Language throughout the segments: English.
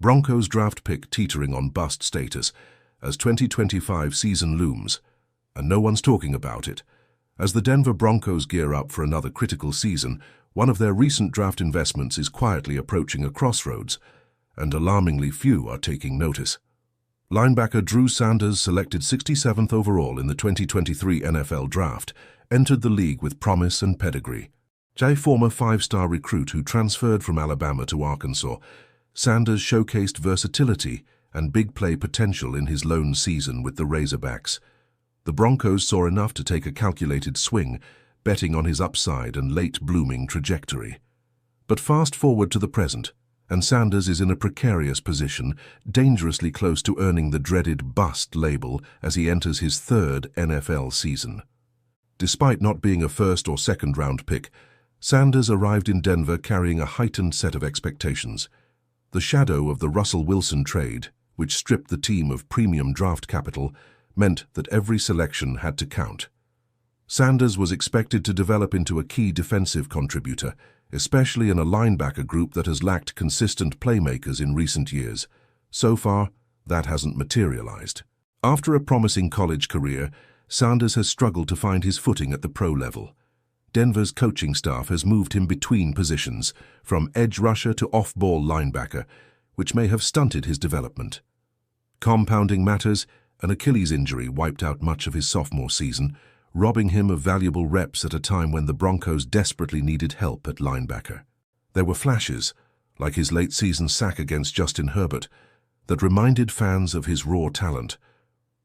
Broncos draft pick teetering on bust status as 2025 season looms, and no one's talking about it. As the Denver Broncos gear up for another critical season, one of their recent draft investments is quietly approaching a crossroads, and alarmingly few are taking notice. Linebacker Drew Sanders, selected 67th overall in the 2023 NFL Draft, entered the league with promise and pedigree. A former five-star recruit who transferred from Alabama to Arkansas, Sanders showcased versatility and big play potential in his lone season with the Razorbacks. The Broncos saw enough to take a calculated swing, betting on his upside and late-blooming trajectory. But fast forward to the present, and Sanders is in a precarious position, dangerously close to earning the dreaded bust label as he enters his third NFL season. Despite not being a first or second-round pick, Sanders arrived in Denver carrying a heightened set of expectations. The shadow of the Russell Wilson trade, which stripped the team of premium draft capital, meant that every selection had to count. Sanders was expected to develop into a key defensive contributor, especially in a linebacker group that has lacked consistent playmakers in recent years. So far, that hasn't materialized. After a promising college career, Sanders has struggled to find his footing at the pro level. Denver's coaching staff has moved him between positions, from edge rusher to off-ball linebacker, which may have stunted his development. Compounding matters, an Achilles injury wiped out much of his sophomore season, robbing him of valuable reps at a time when the Broncos desperately needed help at linebacker. There were flashes, like his late-season sack against Justin Herbert, that reminded fans of his raw talent.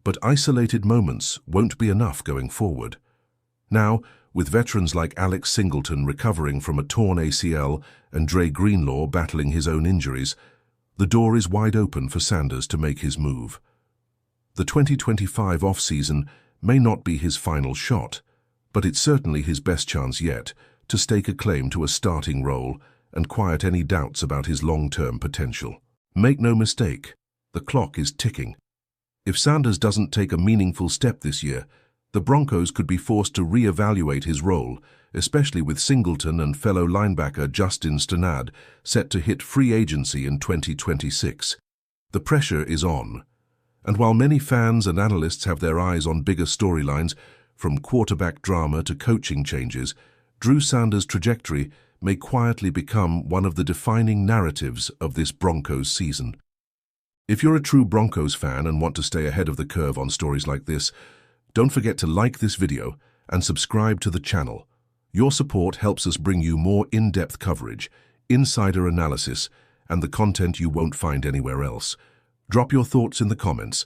But isolated moments won't be enough going forward. Now, with veterans like Alex Singleton recovering from a torn ACL and Dre Greenlaw battling his own injuries, the door is wide open for Sanders to make his move. The 2025 offseason may not be his final shot, but it's certainly his best chance yet to stake a claim to a starting role and quiet any doubts about his long-term potential. Make no mistake, the clock is ticking. If Sanders doesn't take a meaningful step this year, the Broncos could be forced to re-evaluate his role, especially with Singleton and fellow linebacker Justin Stannard set to hit free agency in 2026. The pressure is on. And while many fans and analysts have their eyes on bigger storylines, from quarterback drama to coaching changes, Drew Sanders' trajectory may quietly become one of the defining narratives of this Broncos season. If you're a true Broncos fan and want to stay ahead of the curve on stories like this, don't forget to like this video and subscribe to the channel. Your support helps us bring you more in-depth coverage, insider analysis, and the content you won't find anywhere else. Drop your thoughts in the comments.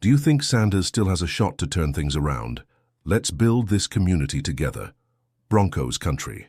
Do you think Sanders still has a shot to turn things around? Let's build this community together. Broncos country.